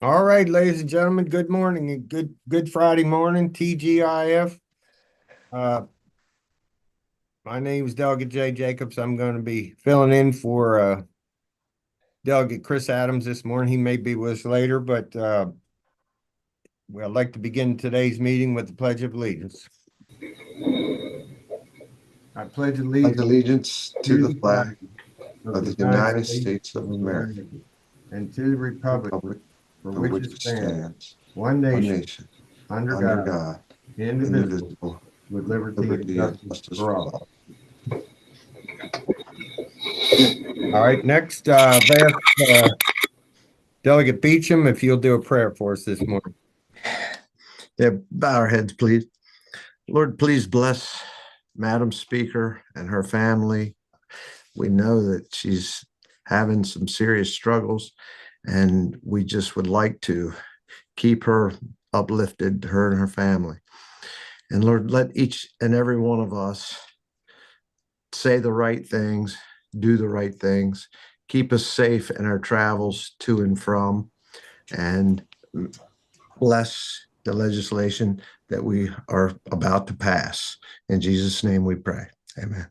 All right, ladies and gentlemen, good morning and good Friday morning, TGIF. Uh, my name is Delegate Jay Jacobs. I'm going to be filling in for Delegate Chris Adams this morning. He may be with us later, but I'd like to begin today's meeting with the Pledge of Allegiance. I pledge Pledge allegiance allegiance to to the the flag flag of of the the United United States States of of America, America and to the republic republic for for which it which it stands, stands, one one nation, nation, under under God, God, indivisible, indivisible, with with liberty and liberty and justice justice for for all. all. All right, next, Delegate Beecham, if you'll do a prayer for us this morning. Yeah, bow our heads, please. Lord, please bless Madam Speaker and her family. We know that she's having some serious struggles, and we just would like to keep her uplifted, her and her family. And Lord, let each and every one of us say the right things, do the right things, keep us safe in our travels to and from, and bless the legislation that we are about to pass. In Jesus' name we pray. Amen.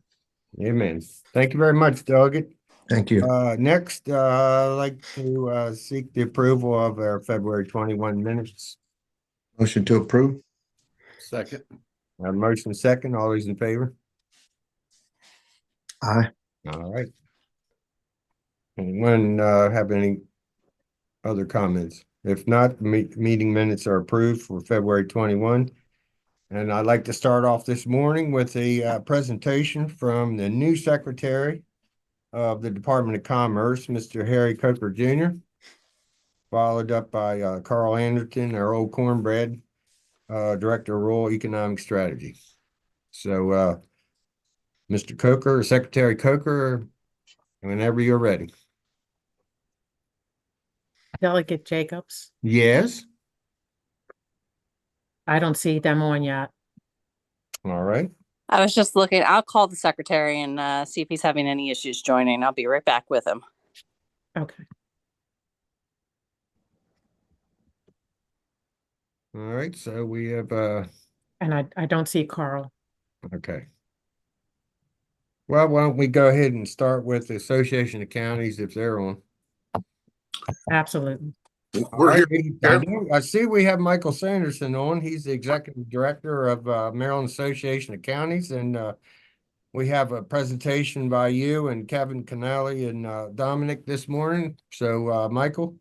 Amen. Thank you very much, Delegate. Thank you. Next, I'd like to seek the approval of our February 21 minutes. Motion to approve. Second. Motion second. All those in favor? Aye. All right. Anyone have any other comments? If not, meeting minutes are approved for February 21. And I'd like to start off this morning with a presentation from the new Secretary of the Department of Commerce, Mr. Harry Coker Jr., followed up by Carl Anderton, our old cornbread, Director of Rural Economic Strategy. So, Mr. Coker, Secretary Coker, whenever you're ready. Delegate Jacobs, Yes. I don't see them on yet. All right. I was just looking. I'll call the secretary and see if he's having any issues joining. I'll be right back with him. Okay. All right. So we have And I don't see Carl. okay. Well, why don't we go ahead and start with the Association of Counties if they're on. Absolutely. We're here. I see we have Michael Sanderson on. He's the Executive Director of Maryland Association of Counties, and we have a presentation by you and Kevin Canali and Dominic this morning. So, Michael,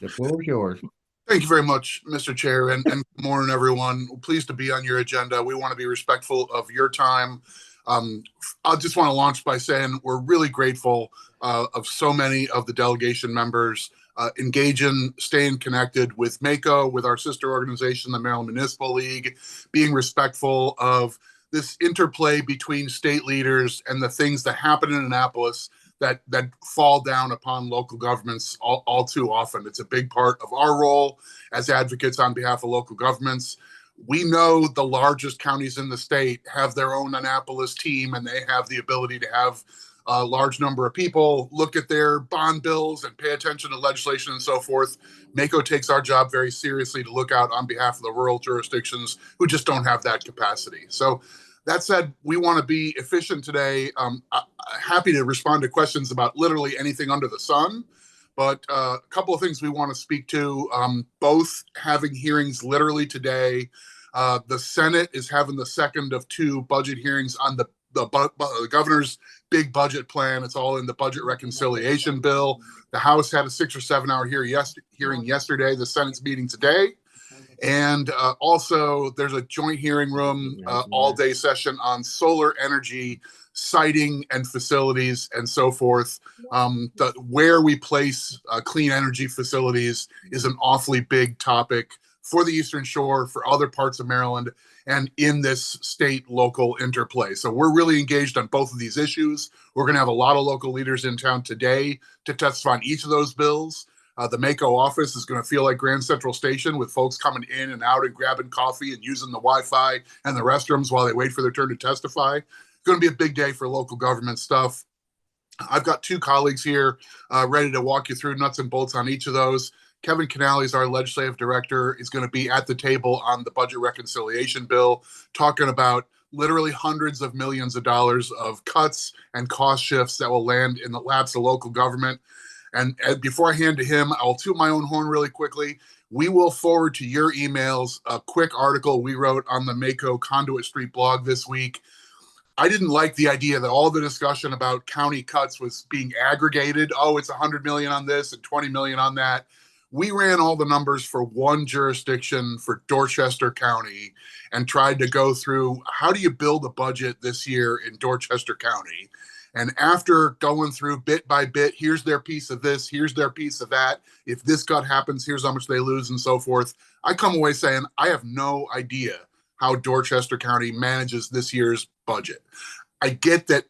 the floor is yours. Thank you very much, Mr. Chair, and good morning, everyone. Pleased to be on your agenda. We want to be respectful of your time. I just want to launch by saying we're really grateful of so many of the delegation members engaging, staying connected with MACO, with our sister organization, the Maryland Municipal League, being respectful of this interplay between state leaders and the things that happen in Annapolis that fall down upon local governments all too often. It's a big part of our role as advocates on behalf of local governments. We know the largest counties in the state have their own Annapolis team, and they have the ability to have a large number of people look at their bond bills and pay attention to legislation and so forth. MACO takes our job very seriously to look out on behalf of the rural jurisdictions who just don't have that capacity. So that said, we want to be efficient today. Happy to respond to questions about literally anything under the sun. But a couple of things we want to speak to, both having hearings literally today. The Senate is having the second of two budget hearings on the governor's big budget plan. It's all in the budget reconciliation bill. The House had a 6 or 7 hour hearing yesterday. The Senate's meeting today. And also, there's a joint hearing room all-day session on solar energy siting and facilities and so forth. Where we place clean energy facilities is an awfully big topic for the Eastern Shore, for other parts of Maryland, and in this state-local interplay. So we're really engaged on both of these issues. We're going to have a lot of local leaders in town today to testify on each of those bills. The MACO office is going to feel like Grand Central Station with folks coming in and out and grabbing coffee and using the Wi-Fi and the restrooms while they wait for their turn to testify. It's going to be a big day for local government stuff. I've got two colleagues here ready to walk you through nuts and bolts on each of those. Kevin Canale is our legislative director, is going to be at the table on the budget reconciliation bill, talking about literally hundreds of millions of dollars of cuts and cost shifts that will land in the laps of local government. And before I hand to him, I'll toot my own horn really quickly. We will forward to your emails a quick article we wrote on the Mako Conduit Street blog this week. I didn't like the idea that all the discussion about county cuts was being aggregated. Oh, it's 100 million on this and 20 million on that. We ran all the numbers for one jurisdiction for Dorchester County and tried to go through how do you build a budget this year in Dorchester County. And after going through bit by bit, here's their piece of this, here's their piece of that. If this cut happens, here's how much they lose and so forth. I come away saying, I have no idea how Dorchester County manages this year's budget. I get that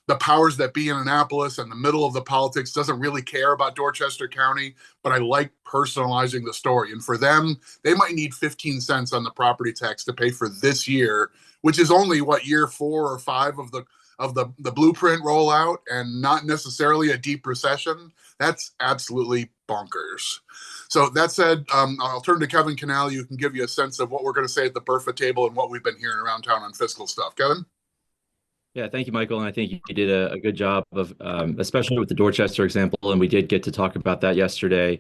the powers that be in Annapolis and the middle of the politics doesn't really care about Dorchester County, but I like personalizing the story. And for them, they might need 15 cents on the property tax to pay for this year, which is only what, year 4 or 5 of the blueprint rollout and not necessarily a deep recession. That's absolutely bonkers. So that said, I'll turn to Kevin Canale, who can give you a sense of what we're going to say at the BRFA table and what we've been hearing around town on fiscal stuff. Kevin? Yeah, thank you, Michael. And I think you did a good job of, especially with the Dorchester example. And we did get to talk about that yesterday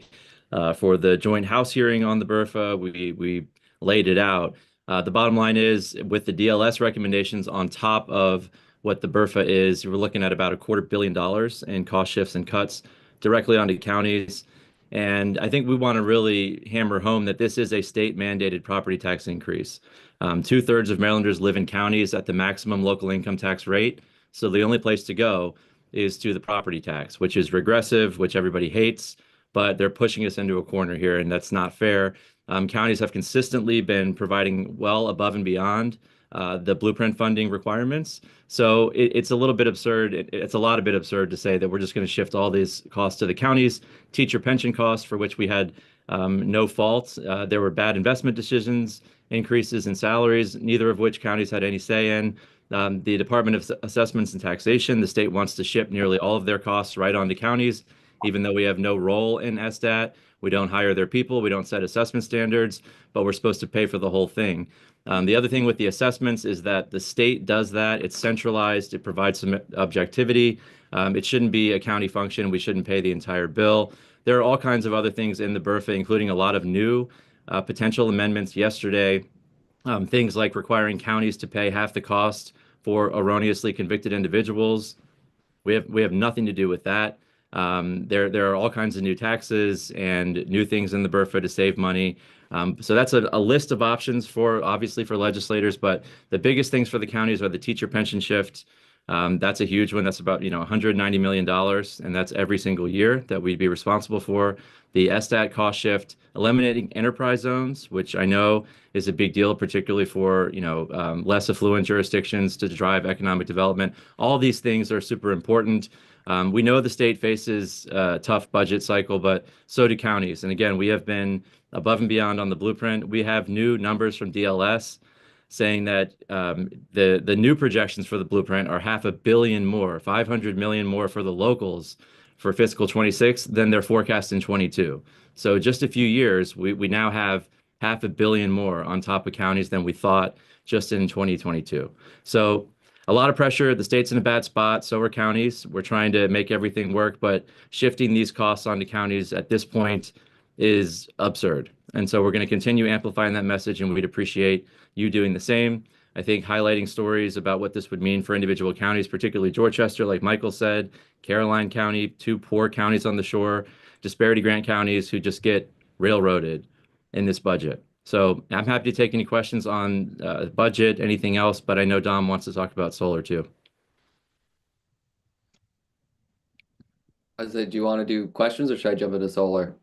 for the joint House hearing on the BRFA. We laid it out. The bottom line is, with the DLS recommendations on top of what the BRFA is, we're looking at about $250 million in cost shifts and cuts directly onto counties. And I think we want to really hammer home that this is a state mandated property tax increase. 2/3 of Marylanders live in counties at the maximum local income tax rate. So the only place to go is to the property tax, which is regressive, which everybody hates, but they're pushing us into a corner here, and that's not fair. Counties have consistently been providing well above and beyond the blueprint funding requirements. So it's a little bit absurd. It's a lot of bit absurd to say that we're just going to shift all these costs to the counties. Teacher pension costs, for which we had no fault. There were bad investment decisions, increases in salaries, neither of which counties had any say in. The Department of Assessments and Taxation, the state wants to ship nearly all of their costs right onto counties, even though we have no role in SDAT. We don't hire their people. We don't set assessment standards, but we're supposed to pay for the whole thing. The other thing with the assessments is that the state does that. It's centralized. It provides some objectivity. It shouldn't be a county function. We shouldn't pay the entire bill. There are all kinds of other things in the BRFA, including a lot of new potential amendments yesterday. Things like requiring counties to pay half the cost for erroneously convicted individuals. We have nothing to do with that. There are all kinds of new taxes and new things in the BRFA to save money. So that's a list of options obviously for legislators, but the biggest things for the counties are the teacher pension shift. That's a huge one. That's about $190 million, and that's every single year that we'd be responsible for. The SDAT cost shift, eliminating enterprise zones, which I know is a big deal, particularly for less affluent jurisdictions to drive economic development. All these things are super important. We know the state faces a tough budget cycle, but so do counties. And again, we have been above and beyond on the blueprint. We have new numbers from DLS saying that the new projections for the blueprint are $500 million more, $500 million more for the locals for fiscal 26 than their forecast in 22. So just a few years, we now have $500 million more on top of counties than we thought just in 2022. So a lot of pressure. The state's in a bad spot. So are counties. We're trying to make everything work, but shifting these costs onto counties at this point is absurd. And so we're going to continue amplifying that message, and we'd appreciate you doing the same. I think highlighting stories about what this would mean for individual counties, particularly Dorchester, like Michael said, Caroline County, 2 poor counties on the shore, disparity grant counties who just get railroaded in this budget. So I'm happy to take any questions on budget, anything else, but I know Dom wants to talk about solar too. I said, do you want to do questions or should I jump into solar?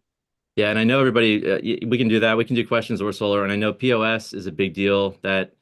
Yeah, and I know everybody, we can do that. We can do questions or solar. And I know POS is a big deal that,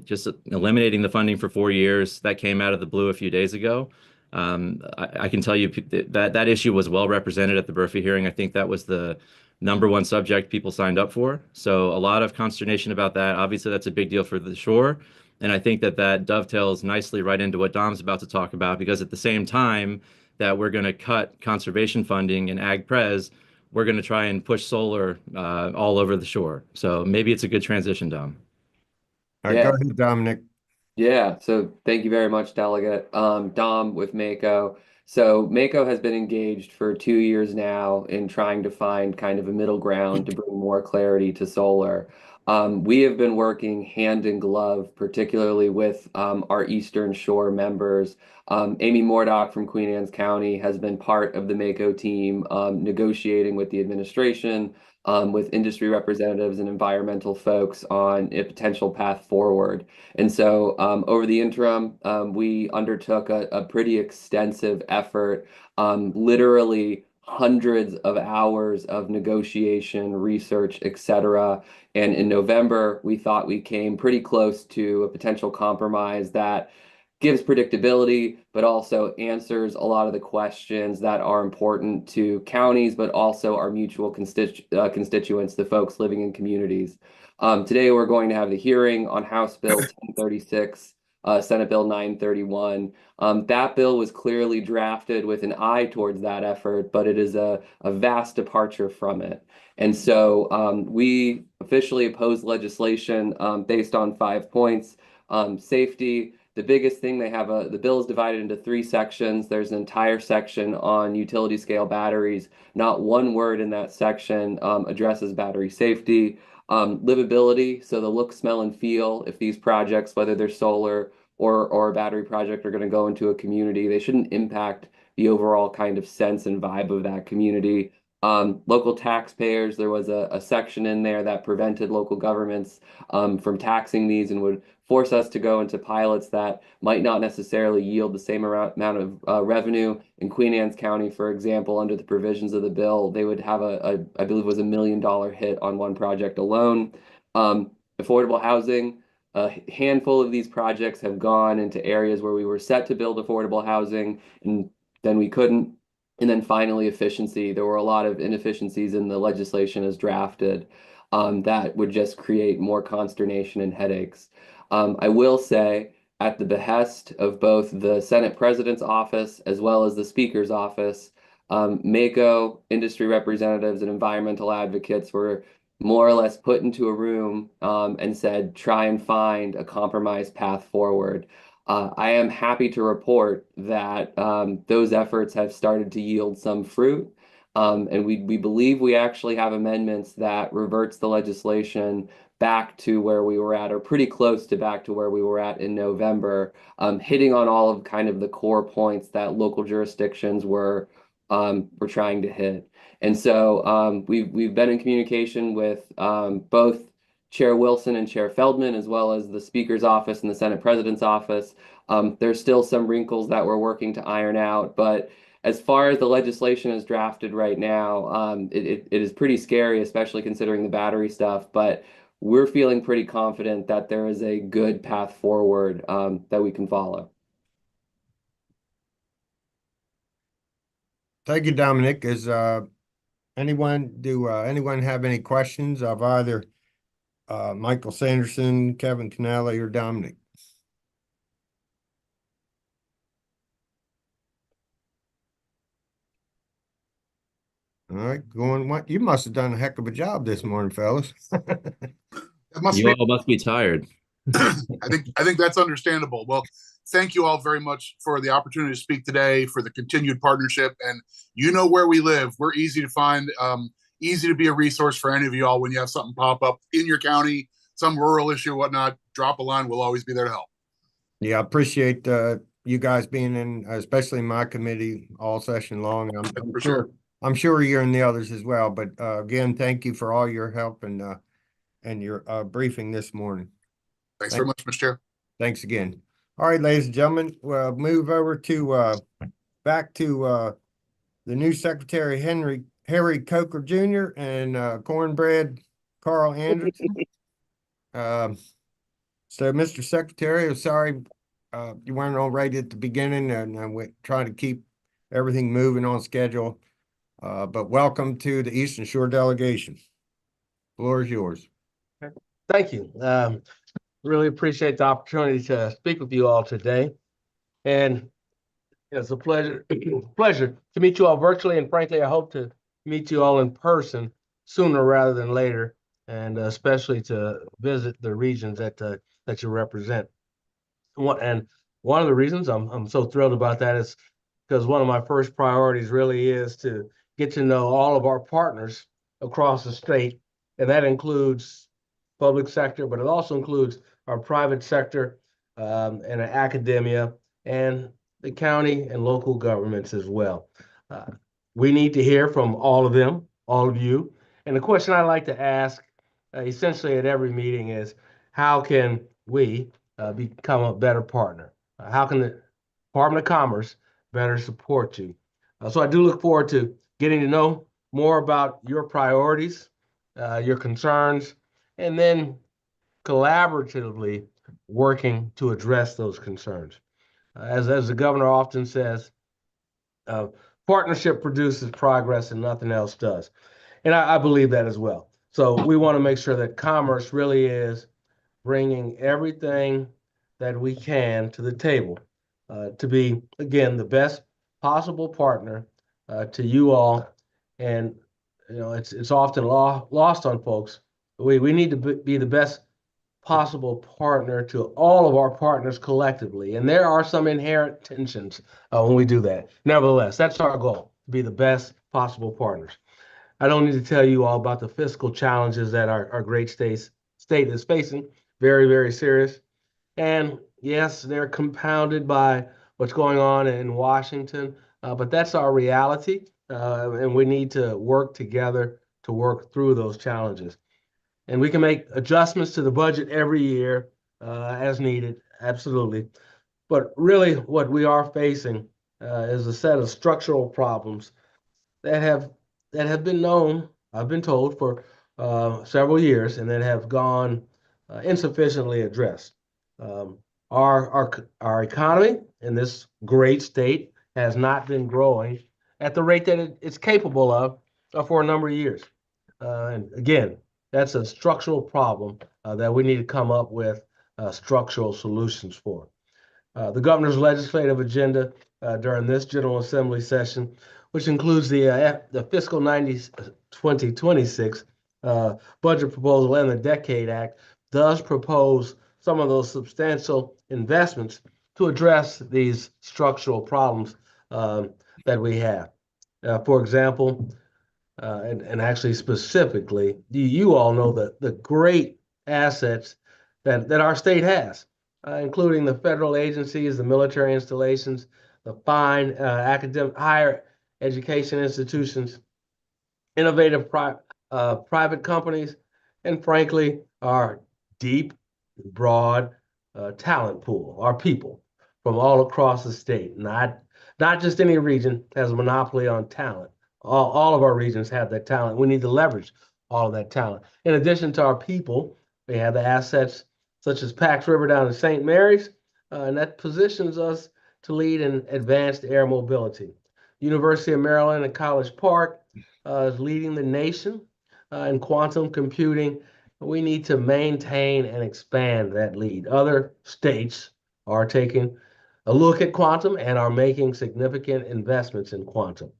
just eliminating the funding for 4 years, that came out of the blue a few days ago. I can tell you that issue was well represented at the BRFA hearing. I think that was the #1 subject people signed up for. So a lot of consternation about that. Obviously, that's a big deal for the shore. And I think that dovetails nicely right into what Dom's about to talk about, because at the same time that we're going to cut conservation funding in Ag Pres, we're going to try and push solar all over the shore. So maybe it's a good transition, Dom. All right, go ahead, Dominic. Yeah, so thank you very much, Delegate. Dom with Mako. So Mako has been engaged for 2 years now in trying to find kind of a middle ground to bring more clarity to solar. We have been working hand in glove, particularly with our Eastern Shore members. Amy Mordock from Queen Anne's County has been part of the Mako team, negotiating with the administration, with industry representatives and environmental folks on a potential path forward. And so over the interim, we undertook a pretty extensive effort, literally hundreds of hours of negotiation, research, etc. And in November, we thought we came pretty close to a potential compromise that gives predictability, but also answers a lot of the questions that are important to counties, but also our mutual constituents, the folks living in communities. Today, we're going to have the hearing on House Bill 1036, Senate Bill 931. That bill was clearly drafted with an eye towards that effort, but it is a vast departure from it. And so we officially oppose legislation based on 5 points. Safety. The biggest thing they have the bill is divided into 3 sections. There's an entire section on utility scale batteries. Not one word in that section addresses battery safety. Livability, so the look, smell, and feel. If these projects, whether they're solar or a battery project, are going to go into a community, they shouldn't impact the overall kind of sense and vibe of that community. Local taxpayers, there was a section in there that prevented local governments from taxing these and would force us to go into pilots that might not necessarily yield the same amount of revenue. In Queen Anne's County, for example, under the provisions of the bill, they would have I believe it was $1 million hit on one project alone. Affordable housing, a handful of these projects have gone into areas where we were set to build affordable housing, and then we couldn't. And then finally, efficiency. There were a lot of inefficiencies in the legislation as drafted that would just create more consternation and headaches. I will say, at the behest of both the Senate President's office as well as the Speaker's office, Mako, industry representatives, and environmental advocates were more or less put into a room and said, try and find a compromise path forward. I am happy to report that those efforts have started to yield some fruit. And we believe we actually have amendments that reverts the legislation back to where we were at, or pretty close to back to where we were at in November, hitting on all of kind of the core points that local jurisdictions were trying to hit. And so we've been in communication with both Chair Wilson and Chair Feldman, as well as the Speaker's office and the Senate President's office. There's still some wrinkles that we're working to iron out, but as far as the legislation is drafted right now, it is pretty scary, especially considering the battery stuff, but we're feeling pretty confident that there is a good path forward that we can follow. Thank you, Dominic. Anyone have any questions of either Michael Sanderson, Kevin Canale, or Dominic? All right, you must have done a heck of a job this morning, fellas. You all must be tired. I think that's understandable. Well, thank you all very much for the opportunity to speak today, for the continued partnership. And you know where we live. We're easy to find, easy to be a resource for any of you all when you have something pop up in your county, some rural issue, whatnot. Drop a line. We'll always be there to help. Yeah, I appreciate you guys being in, especially my committee, all session long. I'm sure you're in the others as well. But again, thank you for all your help and your briefing this morning. Thanks very much, Mr. Chair. Thanks again. All right, ladies and gentlemen, we'll move over to back to the new Secretary Harry Coker Jr. and Cornbread Carl Anderson. So, Mr. Secretary, I'm sorry you weren't all right at the beginning, and I went trying to keep everything moving on schedule. But welcome to the Eastern Shore delegation. Floor is yours. Thank you. Really appreciate the opportunity to speak with you all today. And it's a pleasure to meet you all virtually. And frankly, I hope to meet you all in person sooner rather than later, and especially to visit the regions that you represent. And one of the reasons I'm so thrilled about that is because one of my first priorities really is to get to know all of our partners across the state, and that includes public sector, but it also includes our private sector, and academia, and the county and local governments as well. We need to hear from all of them, all of you. And the question I like to ask essentially at every meeting is, how can we become a better partner? How can the Department of Commerce better support you? So I do look forward to getting to know more about your priorities, your concerns, and then collaboratively working to address those concerns. As the governor often says, uh, partnership produces progress and nothing else does. And I believe that as well. So we want to make sure that commerce really is bringing everything that we can to the table to be, again, the best possible partner to you all. And it's often lost on folks. We need to be the best possible partner to all of our partners collectively. And there are some inherent tensions when we do that. Nevertheless, that's our goal, to be the best possible partners. I don't need to tell you all about the fiscal challenges that our great state is facing. Very, very serious. And yes, they're compounded by what's going on in Washington, but that's our reality. And we need to work together to work through those challenges. And we can make adjustments to the budget every year as needed, absolutely. But really, what we are facing is a set of structural problems that have been known, I've been told, for several years, and that have gone insufficiently addressed. Our economy in this great state has not been growing at the rate that it's capable of for a number of years. And again, that's a structural problem that we need to come up with structural solutions for. The governor's legislative agenda during this General Assembly session, which includes the fiscal 2026 budget proposal and the Decade Act, does propose some of those substantial investments to address these structural problems that we have. For example, and actually specifically, you all know the great assets that our state has, including the federal agencies, the military installations, the fine academic higher education institutions, innovative private companies, and frankly, our deep, broad talent pool, our people from all across the state. Not just any region has a monopoly on talent. All of our regions have that talent. We need to leverage all of that talent. In addition to our people, we have the assets such as Pax River down in St. Mary's, and that positions us to lead in advanced air mobility. University of Maryland at College Park is leading the nation in quantum computing. We need to maintain and expand that lead. Other states are taking a look at quantum and are making significant investments in quantum.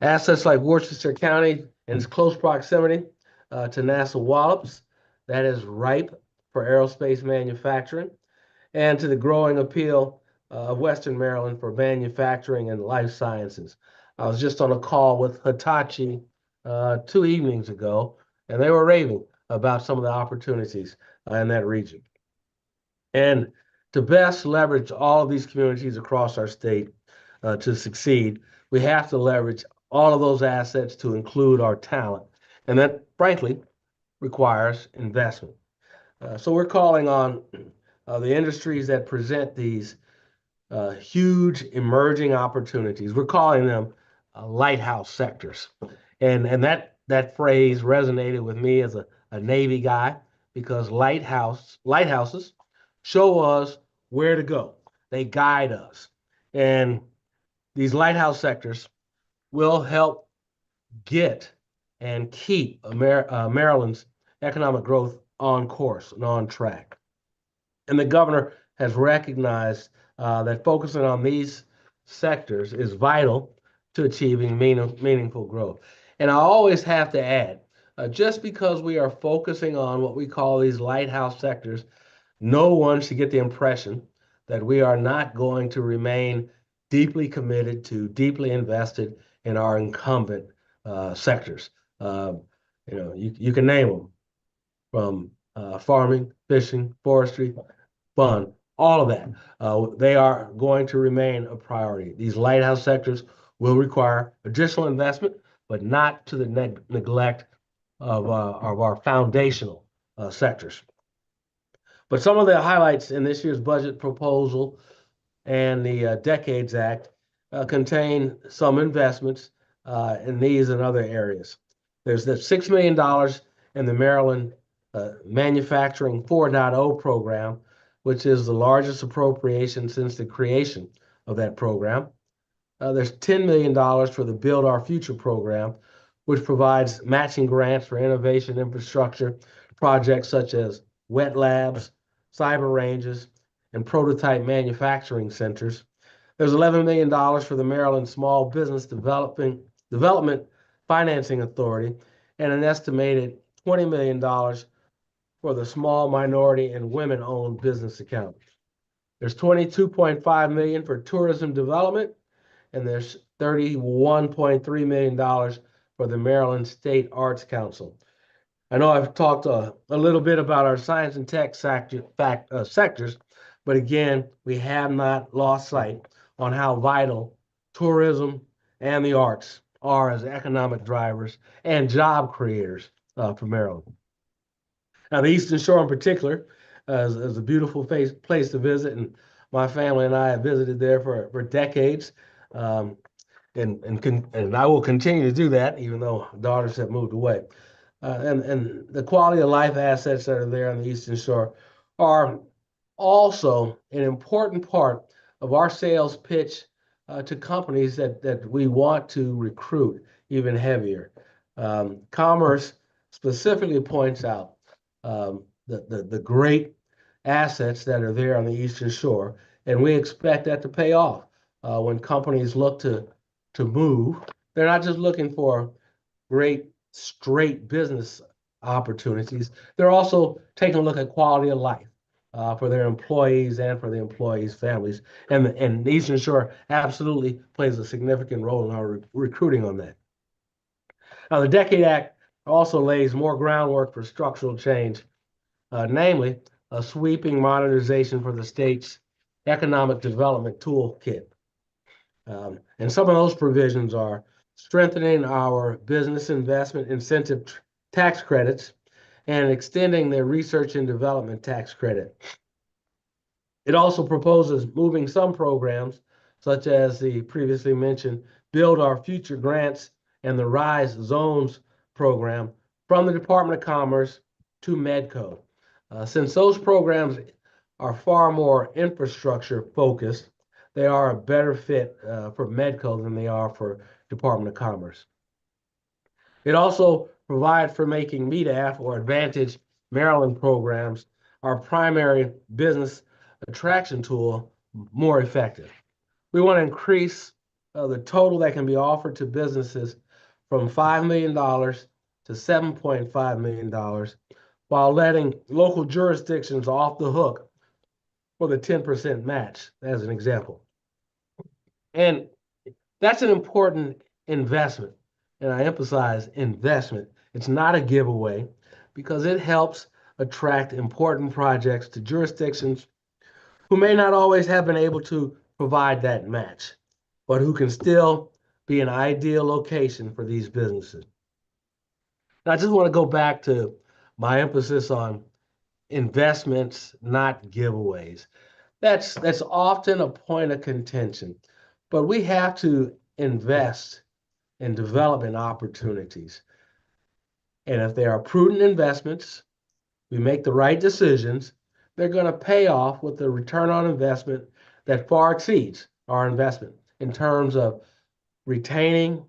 Assets like Worcester County in its close proximity to NASA Wallops, that is ripe for aerospace manufacturing, and to the growing appeal of Western Maryland for manufacturing and life sciences. I was just on a call with Hitachi 2 evenings ago, and they were raving about some of the opportunities in that region. And to best leverage all of these communities across our state to succeed, we have to leverage all of those assets to include our talent. And that, frankly, requires investment. So we're calling on the industries that present these huge emerging opportunities. We're calling them lighthouse sectors. And that phrase resonated with me as a Navy guy, because lighthouses show us where to go. They guide us. And these lighthouse sectors will help get and keep Maryland's economic growth on course and on track. And the governor has recognized that focusing on these sectors is vital to achieving meaningful growth. And I always have to add, just because we are focusing on what we call these lighthouse sectors, no one should get the impression that we are not going to remain deeply committed to, deeply invested in our incumbent sectors. You can name them, from farming, fishing, forestry, fund, all of that. They are going to remain a priority. These lighthouse sectors will require additional investment, but not to the neglect of our foundational sectors. But some of the highlights in this year's budget proposal and the Decades Act contain some investments in these and other areas. There's the $6 million in the Maryland Manufacturing 4.0 program, which is the largest appropriation since the creation of that program. There's $10 million for the Build Our Future program, which provides matching grants for innovation infrastructure projects such as wet labs, cyber ranges, and prototype manufacturing centers. There's $11 million for the Maryland Small Business Development Financing Authority, and an estimated $20 million for the Small Minority and Women-Owned Business Account. There's $22.5 million for tourism development, and there's $31.3 million for the Maryland State Arts Council. I know I've talked a little bit about our science and tech sectors, but again, we have not lost sight on how vital tourism and the arts are as economic drivers and job creators for Maryland. Now, the Eastern Shore in particular is a beautiful place to visit, and my family and I have visited there for decades. And I will continue to do that, even though daughters have moved away. And the quality of life assets that are there on the Eastern Shore are also an important part of our sales pitch to companies that we want to recruit even heavier. Commerce specifically points out the great assets that are there on the Eastern Shore, and we expect that to pay off when companies look to move. They're not just looking for great straight business opportunities. They're also taking a look at quality of life for their employees and for the employees' families. And the Eastern Shore absolutely plays a significant role in our recruiting on that. Now, the Decade Act also lays more groundwork for structural change, namely a sweeping modernization for the state's economic development toolkit. And some of those provisions are strengthening our business investment incentive tax credits and extending the research and development tax credit. It also proposes moving some programs, such as the previously mentioned Build Our Future grants and the Rise Zones program, from the Department of Commerce to Medco. Since those programs are far more infrastructure focused, they are a better fit for Medco than they are for Department of Commerce. It also provides for making MEDAF, or Advantage Maryland programs, our primary business attraction tool, more effective. We want to increase the total that can be offered to businesses from $5 million to $7.5 million, while letting local jurisdictions off the hook for the 10% match, as an example. And that's an important investment. And I emphasize investment. It's not a giveaway, because it helps attract important projects to jurisdictions who may not always have been able to provide that match, but who can still be an ideal location for these businesses. Now, I just want to go back to my emphasis on investments, not giveaways. That's often a point of contention, but we have to invest in development opportunities. And if they are prudent investments, we make the right decisions, they're going to pay off with a return on investment that far exceeds our investment in terms of retaining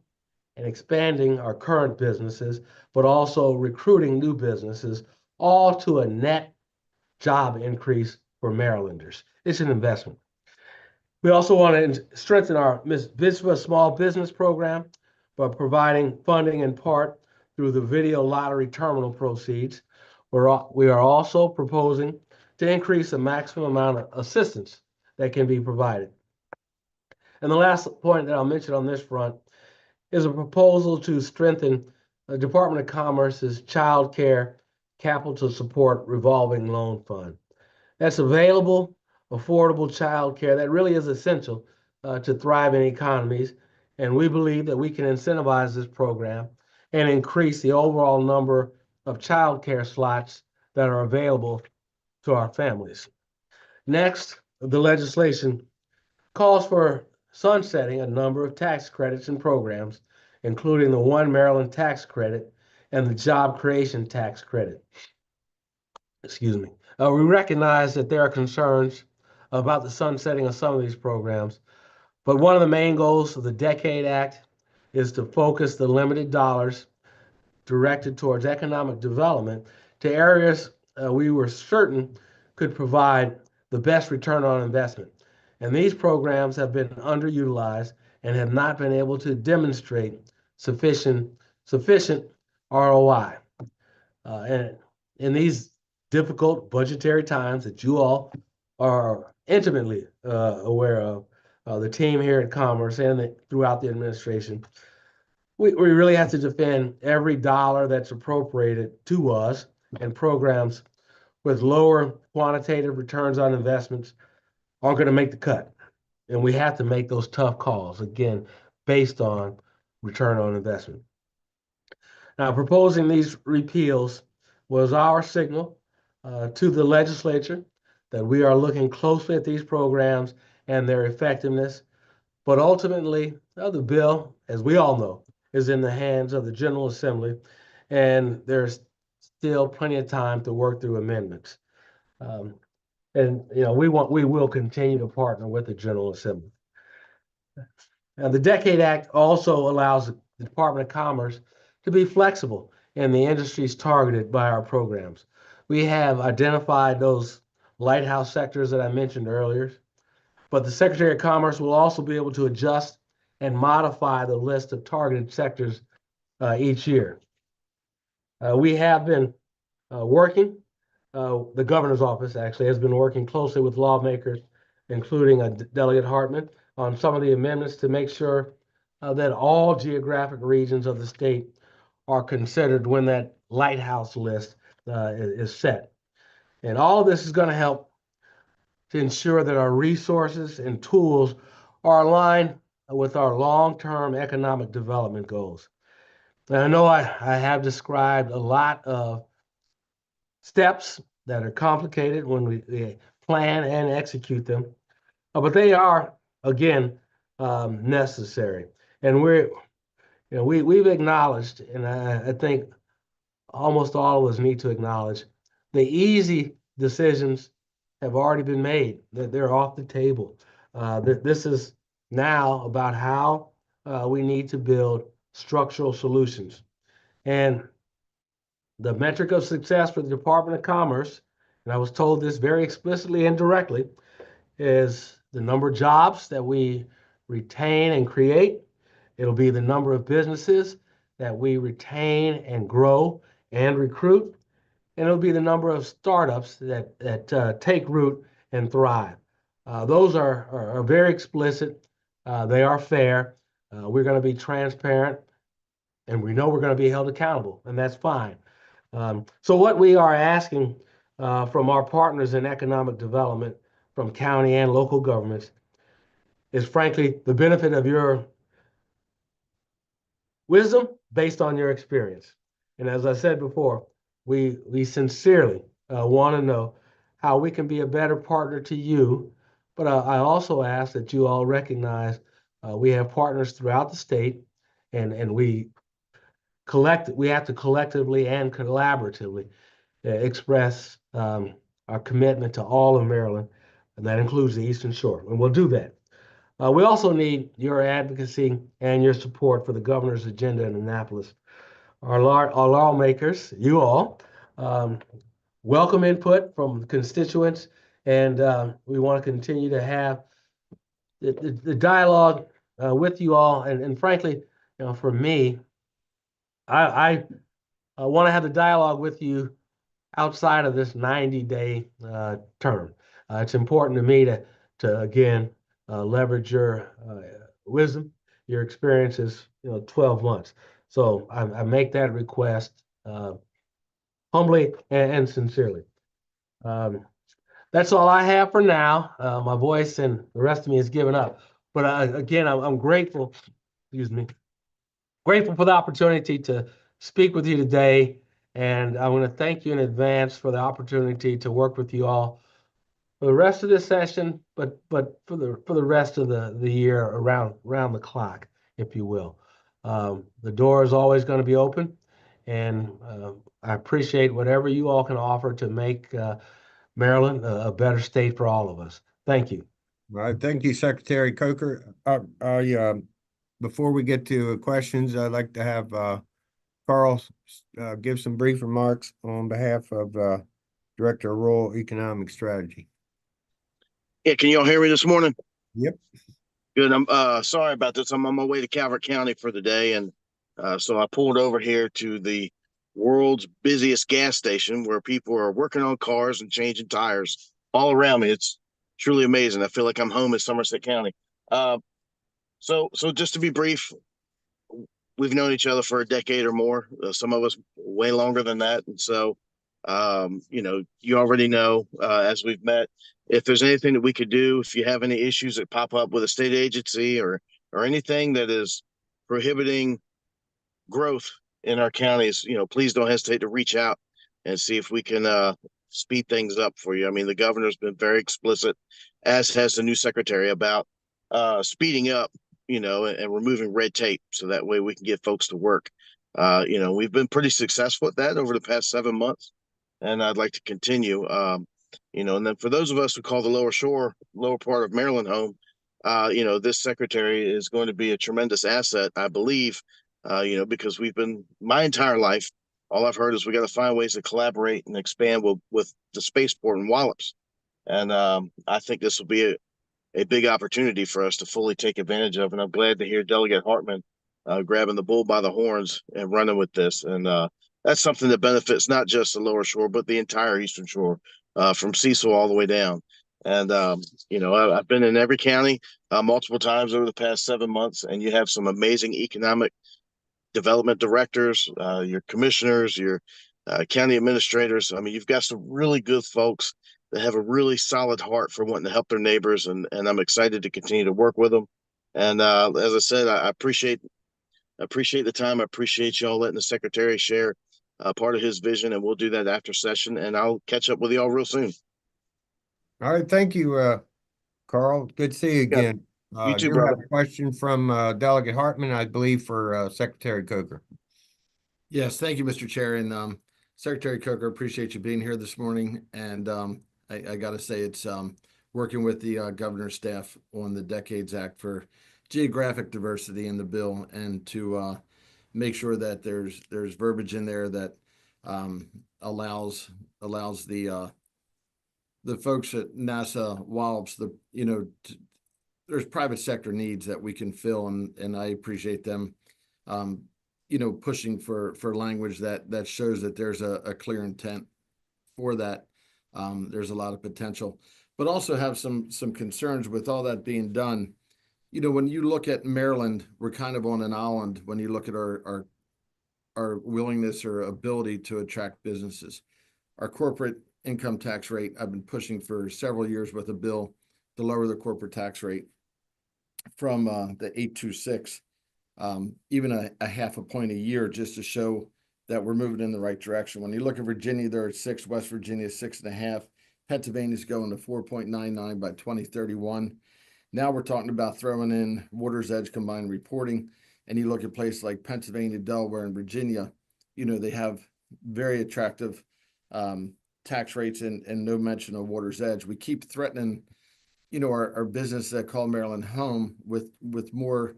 and expanding our current businesses, but also recruiting new businesses, all to a net job increase for Marylanders. It's an investment. We also want to strengthen our VISPA small business program, by providing funding in part through the video lottery terminal proceeds. We are also proposing to increase the maximum amount of assistance that can be provided. And the last point that I'll mention on this front is a proposal to strengthen the Department of Commerce's Child Care Capital Support Revolving Loan Fund. That's available, affordable child care that really is essential to thriving economies. And we believe that we can incentivize this program and increase the overall number of child care slots that are available to our families. Next, the legislation calls for sunsetting a number of tax credits and programs, including the One Maryland tax credit and the Job Creation Tax Credit. Excuse me. We recognize that there are concerns about the sunsetting of some of these programs, but one of the main goals of the Decade Act is to focus the limited dollars directed towards economic development to areas we were certain could provide the best return on investment. And these programs have been underutilized and have not been able to demonstrate sufficient ROI. And in these difficult budgetary times that you all are intimately aware of, the team here at Commerce and throughout the administration, we really have to defend every dollar that's appropriated to us, and programs with lower quantitative returns on investments aren't going to make the cut. And we have to make those tough calls, again, based on return on investment. Now, proposing these repeals was our signal to the legislature that we are looking closely at these programs and their effectiveness. But ultimately, the bill, as we all know, is in the hands of the General Assembly, and there's still plenty of time to work through amendments. And we will continue to partner with the General Assembly. Now, the Decade Act also allows the Department of Commerce to be flexible in the industries targeted by our programs. We have identified those lighthouse sectors that I mentioned earlier, but the Secretary of Commerce will also be able to adjust and modify the list of targeted sectors each year. We have been working, the governor's office actually has been working closely with lawmakers, including Delegate Hartman, on some of the amendments to make sure that all geographic regions of the state are considered when that lighthouse list is set. And all of this is going to help to ensure that our resources and tools are aligned with our long-term economic development goals. And I know I have described a lot of steps that are complicated when we plan and execute them, but they are, again, necessary. And we've acknowledged, and I think almost all of us need to acknowledge, the easy decisions have already been made, that they're off the table. This is now about how we need to build structural solutions. And the metric of success for the Department of Commerce, and I was told this very explicitly and directly, is the number of jobs that we retain and create. It'll be the number of businesses that we retain and grow and recruit. And it'll be the number of startups that take root and thrive. Those are very explicit. They are fair. We're going to be transparent, and we know we're going to be held accountable, and that's fine. So what we are asking from our partners in economic development, from county and local governments, is frankly the benefit of your wisdom based on your experience. And as I said before, we sincerely want to know how we can be a better partner to you. But I also ask that you all recognize we have partners throughout the state, and we have to collectively and collaboratively express our commitment to all of Maryland, and that includes the Eastern Shore, and we'll do that. We also need your advocacy and your support for the governor's agenda in Annapolis. Our lawmakers, you all, welcome input from constituents, and we want to continue to have the dialogue with you all, and frankly, for me, I want to have the dialogue with you outside of this 90-day term. It's important to me to again leverage your wisdom, your experiences, 12 months. So I make that request humbly and sincerely. That's all I have for now. My voice and the rest of me is given up. But again, I'm grateful, excuse me, grateful for the opportunity to speak with you today. And I want to thank you in advance for the opportunity to work with you all for the rest of this session, but for the rest of the year around the clock, if you will. The door is always going to be open, and I appreciate whatever you all can offer to make Maryland a better state for all of us. Thank you. All right, thank you, Secretary Coker. Before we get to questions, I'd like to have Carl give some brief remarks on behalf of Director of Rural Economic Strategy. Yeah, can y'all hear me this morning? Yep. Good. I'm sorry about this. I'm on my way to Calvert County for the day, and so I pulled over here to the world's busiest gas station where people are working on cars and changing tires all around me. It's truly amazing. I feel like I'm home in Somerset County. So just to be brief, we've known each other for a decade or more. Some of us way longer than that, and so you already know as we've met. If there's anything that we could do, if you have any issues that pop up with a state agency or anything that is prohibiting growth in our counties, please don't hesitate to reach out and see if we can speed things up for you. I mean, the governor's been very explicit, as has the new secretary, about speeding up, and removing red tape so that way we can get folks to work. We've been pretty successful at that over the past 7 months, and I'd like to continue. And then for those of us who call the lower part of Maryland home, this secretary is going to be a tremendous asset, I believe, because my entire life, all I've heard is we got to find ways to collaborate and expand with the spaceport and Wallops. And I think this will be a big opportunity for us to fully take advantage of. And I'm glad to hear Delegate Hartman grabbing the bull by the horns and running with this. And that's something that benefits not just the lower shore, but the entire Eastern Shore, from Cecil all the way down. And, I've been in every county multiple times over the past 7 months, and you have some amazing economic development directors, your commissioners, your county administrators. I mean, you've got some really good folks that have a really solid heart for wanting to help their neighbors, and I'm excited to continue to work with them. And as I said, I appreciate the time. I appreciate y'all letting the secretary share part of his vision, and we'll do that after session. And I'll catch up with y'all real soon. All right, thank you, Carl. Good to see you again. You too, do brother. have a question from Delegate Hartman, I believe, for Secretary Coker. Yes, thank you, Mr. Chair. And Secretary Coker, appreciate you being here this morning. And I got to say, it's working with the governor's staff on the Decades Act for geographic diversity in the bill, and to make sure that there's verbiage in there that allows the folks at NASA, Wallops, there's private sector needs that we can fill, and I appreciate them pushing for language that shows that there's a clear intent for that. There's a lot of potential, but also have some concerns with all that being done. When you look at Maryland, we're kind of on an island when you look at our willingness or ability to attract businesses. Our corporate income tax rate, I've been pushing for several years with a bill to lower the corporate tax rate from the 826, even a half a point a year, just to show that we're moving in the right direction. When you look at Virginia, they're at 6, West Virginia 6.5, Pennsylvania's going to 4.99 by 2031. Now we're talking about throwing in Water's Edge combined reporting, and you look at places like Pennsylvania, Delaware, and Virginia, they have very attractive tax rates and no mention of Water's Edge. We keep threatening, our business that call Maryland home with more,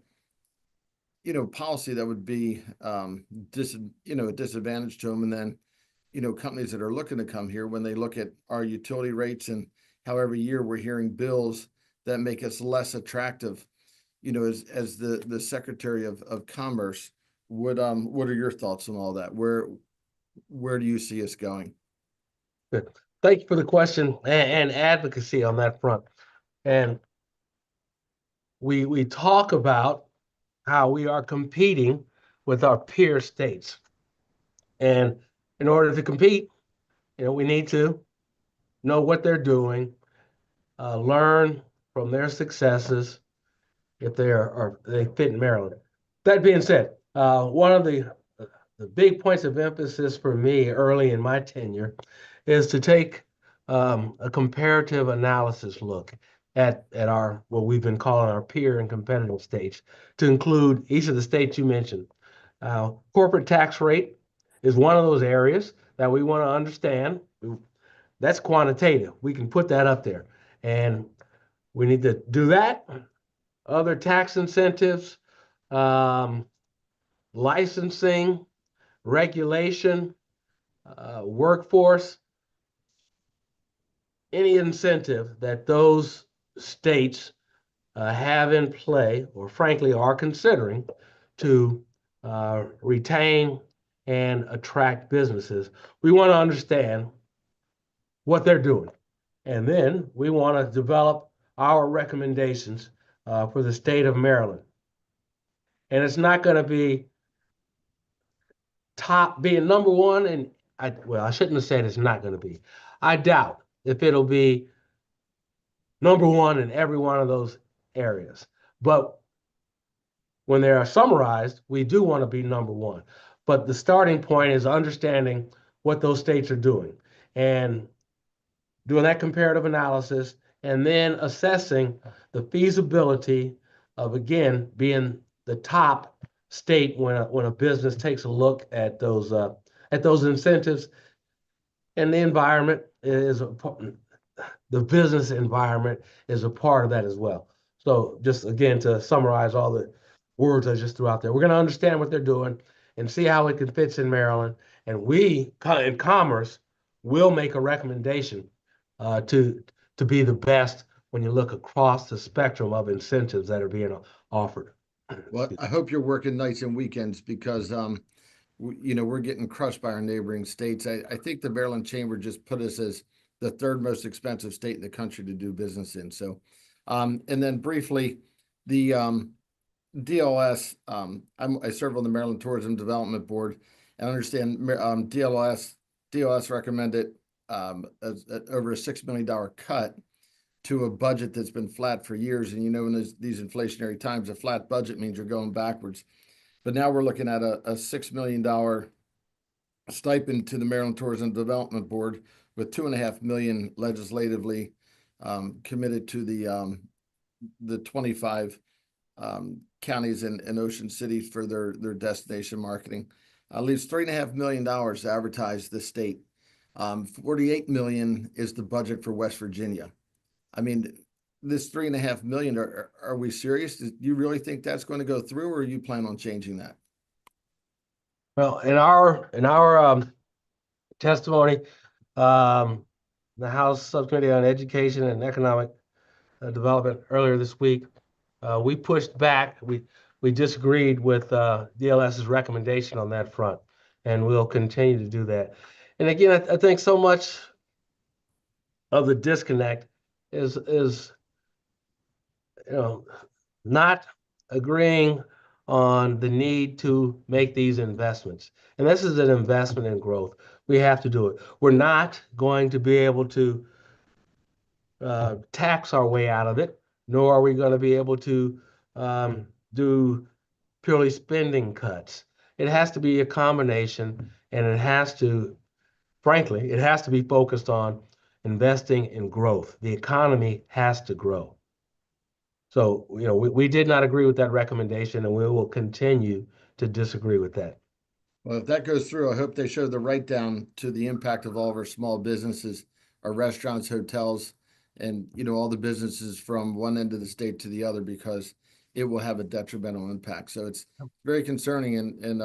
policy that would be a disadvantage to them. And then, companies that are looking to come here, when they look at our utility rates and how every year we're hearing bills that make us less attractive, as the Secretary of Commerce, what are your thoughts on all that? Where do you see us going? Good. Thank you for the question and advocacy on that front. And we talk about how we are competing with our peer states. And in order to compete, we need to know what they're doing, learn from their successes if they fit in Maryland. That being said, one of the big points of emphasis for me early in my tenure is to take a comparative analysis look at our what we've been calling our peer and competitive states, to include each of the states you mentioned. Corporate tax rate is one of those areas that we want to understand. That's quantitative. We can put that up there, and we need to do that. Other tax incentives, licensing, regulation, workforce, any incentive that those states have in play, or frankly are considering, to retain and attract businesses. We want to understand what they're doing. And then we want to develop our recommendations for the state of Maryland. And it's not going to be being number one, and I shouldn't have said it's not going to be. I doubt if it'll be number one in every one of those areas. But when they are summarized, we do want to be number one. But the starting point is understanding what those states are doing and doing that comparative analysis, and then assessing the feasibility of, again, being the top state when a business takes a look at those incentives. And the environment is the business environment is a part of that as well. So just again, to summarize all the words I just threw out there, we're going to understand what they're doing and see how it can fit in Maryland. And we in Commerce will make a recommendation to be the best when you look across the spectrum of incentives that are being offered. Well, I hope you're working nights and weekends, because we're getting crushed by our neighboring states. I think the Maryland Chamber just put us as the third most expensive state in the country to do business in. So, and then briefly, the DLS, I serve on the Maryland Tourism Development Board, and I understand DLS recommended over a $6 million cut to a budget that's been flat for years. And in these inflationary times, a flat budget means you're going backwards. But now we're looking at a $6 million stipend to the Maryland Tourism Development Board, with $2.5 million legislatively committed to the 25 counties and ocean cities for their destination marketing. Leaves $3.5 million to advertise the state. $48 million is the budget for West Virginia. I mean, this $3.5 million, are we serious? Do you really think that's going to go through, or are you plan on changing that? Well, in our testimony, the House Subcommittee on Education and Economic Development earlier this week, we pushed back. We disagreed with DLS's recommendation on that front, and we'll continue to do that. And again, I think so much of the disconnect is not agreeing on the need to make these investments. And this is an investment in growth. We have to do it. We're not going to be able to tax our way out of it, nor are we going to be able to do purely spending cuts. It has to be a combination, and it has to, frankly, it has to be focused on investing in growth. The economy has to grow. So, we did not agree with that recommendation, and we will continue to disagree with that. Well, if that goes through, I hope they show the write down to the impact of all of our small businesses, our restaurants, hotels, and all the businesses from one end of the state to the other, because it will have a detrimental impact. So it's very concerning, and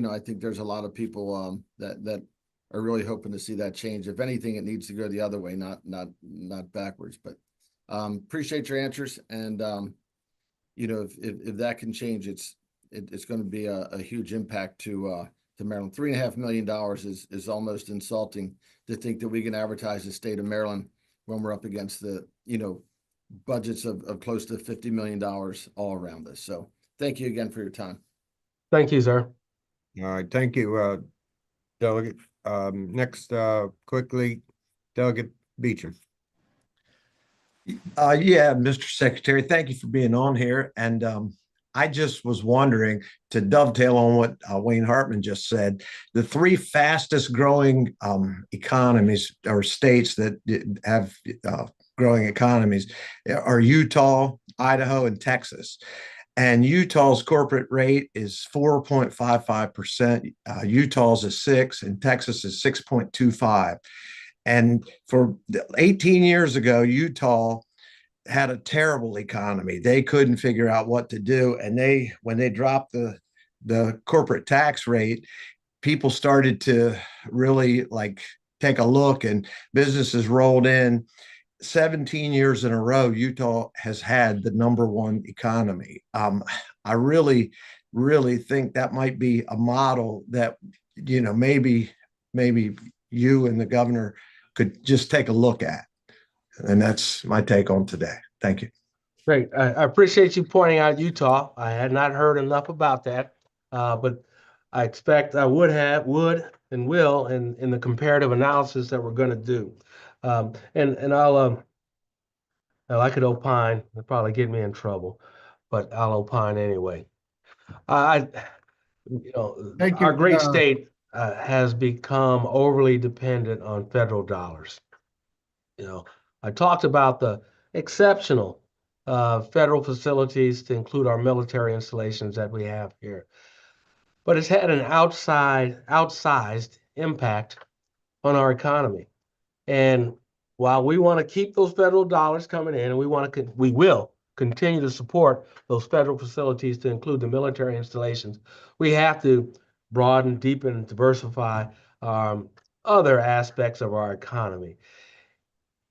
I think there's a lot of people that are really hoping to see that change. If anything, it needs to go the other way, not backwards. But appreciate your answers, and you know, if that can change, it's going to be a huge impact to Maryland. $3.5 million is almost insulting to think that we can advertise the state of Maryland when we're up against the, you know, budgets of close to $50 million all around us. So thank you again for your time. Thank you, sir. All right, thank you, Delegate. Next, quickly, Delegate Beecham. Yeah, Mr. Secretary, thank you for being on here. And I just was wondering, to dovetail on what Wayne Hartman just said, the three fastest growing economies or states that have growing economies are Utah, Idaho, and Texas. And Utah's corporate rate is 4.55%. Utah's is 6%, and Texas is 6.25%. And for 18 years ago, Utah had a terrible economy. They couldn't figure out what to do. And when they dropped the corporate tax rate, people started to really like take a look, and businesses rolled in. 17 years in a row, Utah has had the #1 economy. I really, really think that might be a model that, you know, maybe you and the governor could just take a look at. And that's my take on today. Thank you. Great. I appreciate you pointing out Utah. I had not heard enough about that, but I expect I would and will in the comparative analysis that we're going to do. And I'll I could opine. It'll probably get me in trouble, but I'll opine anyway. I you know, Thank you. our great state has become overly dependent on federal dollars. You know, I talked about the exceptional federal facilities to include our military installations that we have here, but it's had an outsized impact on our economy. And while we want to keep those federal dollars coming in, and we will continue to support those federal facilities to include the military installations, we have to broaden, deepen, and diversify other aspects of our economy.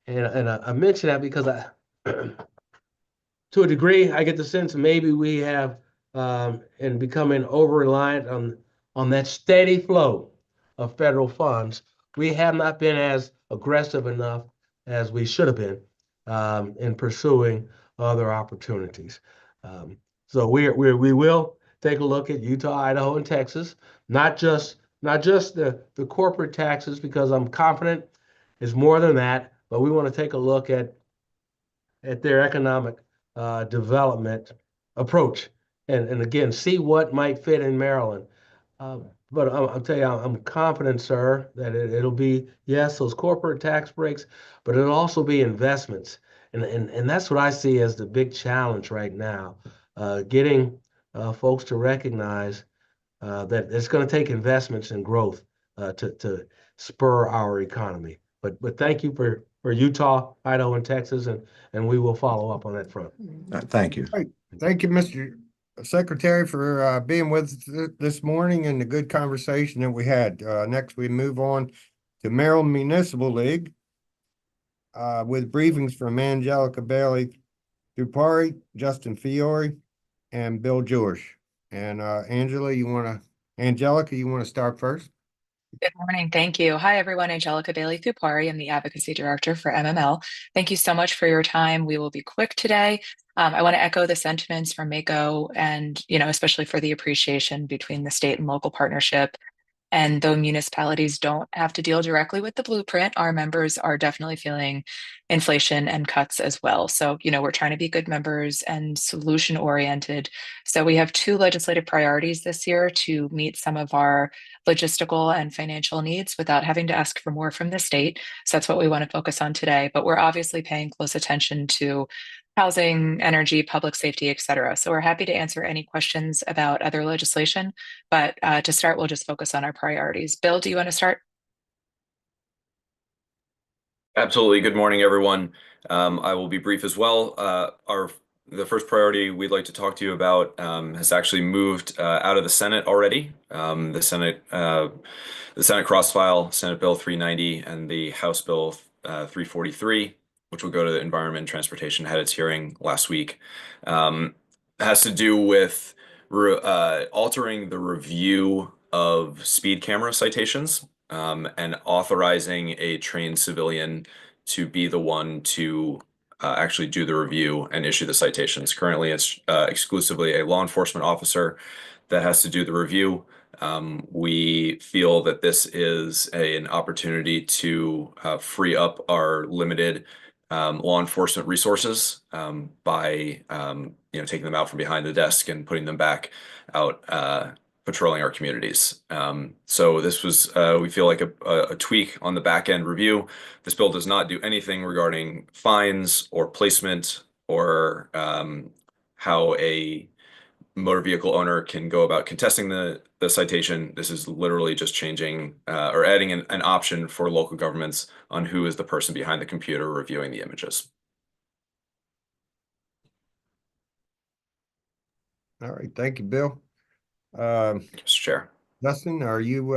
And I mention that because to a degree, I get the sense maybe we have in becoming over-reliant on that steady flow of federal funds, we have not been as aggressive enough as we should have been in pursuing other opportunities. So we will take a look at Utah, Idaho, and Texas, not just the corporate taxes, because I'm confident it's more than that, but we want to take a look at their economic development approach and again, see what might fit in Maryland. But I'll tell you, I'm confident, sir, that it'll be, yes, those corporate tax breaks, but it'll also be investments. And that's what I see as the big challenge right now, getting folks to recognize that it's going to take investments and growth to spur our economy. But thank you for Utah, Idaho, and Texas, and we will follow up on that front. Thank you. Right. Thank you, Mr. Secretary, for being with us this morning and the good conversation that we had. Next, we move on to Maryland Municipal League with briefings from Angelica Bailey Dupari, Justin Fiore, and Bill George. And Angelica, you want to start first? Good morning. Thank you. Hi, everyone. Angelica Bailey Thupari. I'm the Advocacy Director for MML. Thank you so much for your time. We will be quick today. I want to echo the sentiments from Mako and, especially for the appreciation between the state and local partnership. And though municipalities don't have to deal directly with the blueprint, our members are definitely feeling inflation and cuts as well. So, we're trying to be good members and solution oriented. So we have 2 legislative priorities this year to meet some of our logistical and financial needs without having to ask for more from the state. So that's what we want to focus on today. But we're obviously paying close attention to housing, energy, public safety, et cetera. So we're happy to answer any questions about other legislation. But to start, we'll just focus on our priorities. Bill, do you want to start? Absolutely. Good morning, everyone. I will be brief as well. The first priority we'd like to talk to you about has actually moved out of the Senate already. The Senate cross-file, Senate Bill 390 and the House Bill 343, which will go to the Environment and Transportation, had its hearing last week. has to do with altering the review of speed camera citations, and authorizing a trained civilian to be the one to actually do the review and issue the citations. Currently, it's exclusively a law enforcement officer that has to do the review. We feel that this is an opportunity to free up our limited law enforcement resources by taking them out from behind the desk and putting them back out patrolling our communities. So this was we feel like a tweak on the back end review. This bill does not do anything regarding fines or placement or how a motor vehicle owner can go about contesting the citation. This is literally just changing or adding an option for local governments on who is the person behind the computer reviewing the images. All right, thank you, Bill. Thank you, Mr. Chair. Justin, are you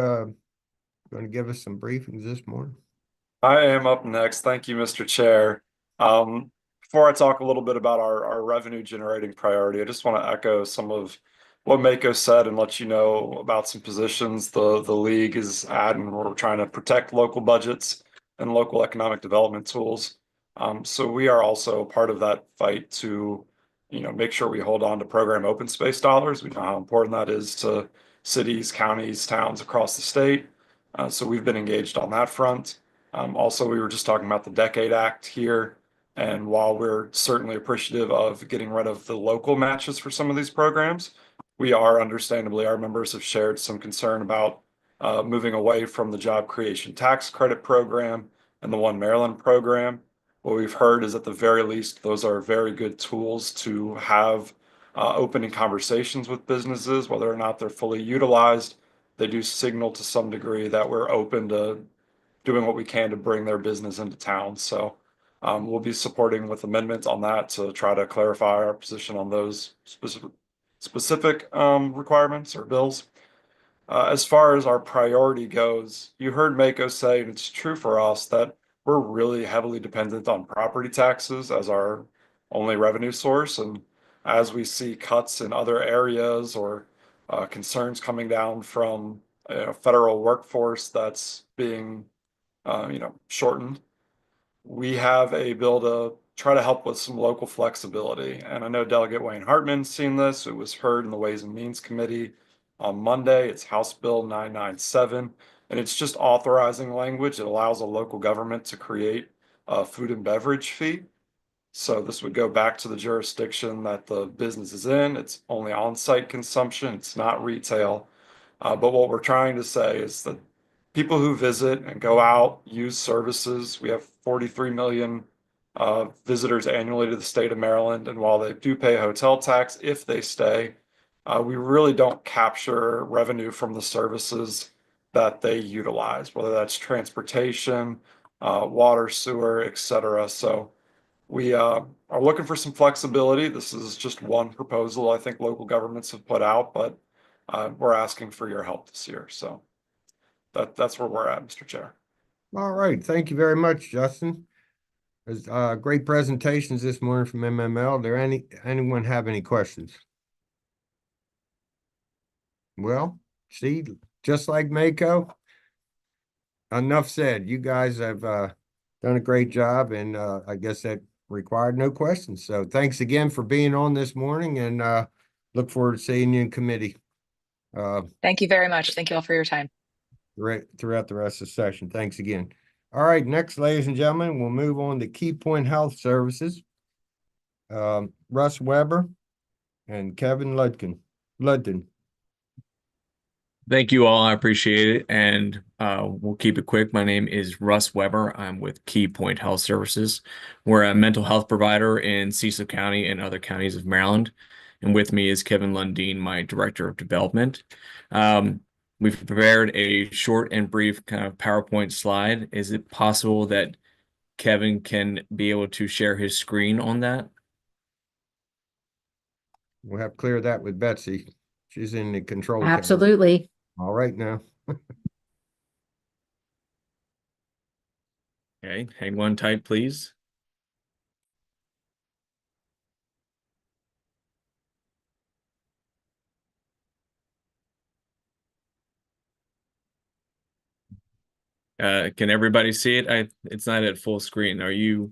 going to give us some briefings this morning? I am up next. Thank you, Mr. Chair. Before I talk a little bit about our revenue generating priority, I just want to echo some of what Mako said and let you know about some positions the league is at, and we're trying to protect local budgets and local economic development tools. So we are also part of that fight to, make sure we hold on to program open space dollars. We know how important that is to cities, counties, towns across the state. So we've been engaged on that front. Also, we were just talking about the Decade Act here. And while we're certainly appreciative of getting rid of the local matches for some of these programs, we are understandably, our members have shared some concern about moving away from the job creation tax credit program and the One Maryland program. What we've heard is at the very least, those are very good tools to have opening conversations with businesses, whether or not they're fully utilized. They do signal to some degree that we're open to doing what we can to bring their business into town. So we'll be supporting with amendments on that to try to clarify our position on those specific requirements or bills. As far as our priority goes, you heard Mako say, and it's true for us, that we're really heavily dependent on property taxes as our only revenue source. And as we see cuts in other areas or concerns coming down from federal workforce that's being shortened, we have a bill to try to help with some local flexibility. And I know Delegate Wayne Hartman's seen this. It was heard in the Ways and Means Committee on Monday. It's House Bill 997. And it's just authorizing language that allows a local government to create a food and beverage fee. So this would go back to the jurisdiction that the business is in. It's only on-site consumption. It's not retail. But what we're trying to say is that people who visit and go out, use services, we have 43 million visitors annually to the state of Maryland. And while they do pay a hotel tax if they stay, we really don't capture revenue from the services that they utilize, whether that's transportation, water, sewer, et cetera. So we are looking for some flexibility. This is just one proposal I think local governments have put out, but we're asking for your help this year. So that's where we're at, Mr. Chair. All right, thank you very much, Justin. There's great presentations this morning from MML. Anyone have any questions? Well, see, just like Mako, enough said. You guys have done a great job, and I guess that required no questions. So thanks again for being on this morning, and look forward to seeing you in committee. Thank you very much. Thank you all for your time. Throughout the rest of the session. Thanks again. All right, next, ladies and gentlemen, we'll move on to Key Point Health Services. Russ Weber and Kevin Ludden. Thank you all. I appreciate it. And we'll keep it quick. My name is Russ Weber. I'm with Key Point Health Services. We're a mental health provider in Cecil County and other counties of Maryland. And with me is Kevin Lundeen, my Director of Development. We've prepared a short and brief kind of PowerPoint slide. Is it possible that Kevin can be able to share his screen on that? We'll have to clear that with Betsy. She's in the control tower. Absolutely. All right now. Okay, hang on tight, please. Can everybody see it? It's not at full screen. Are you?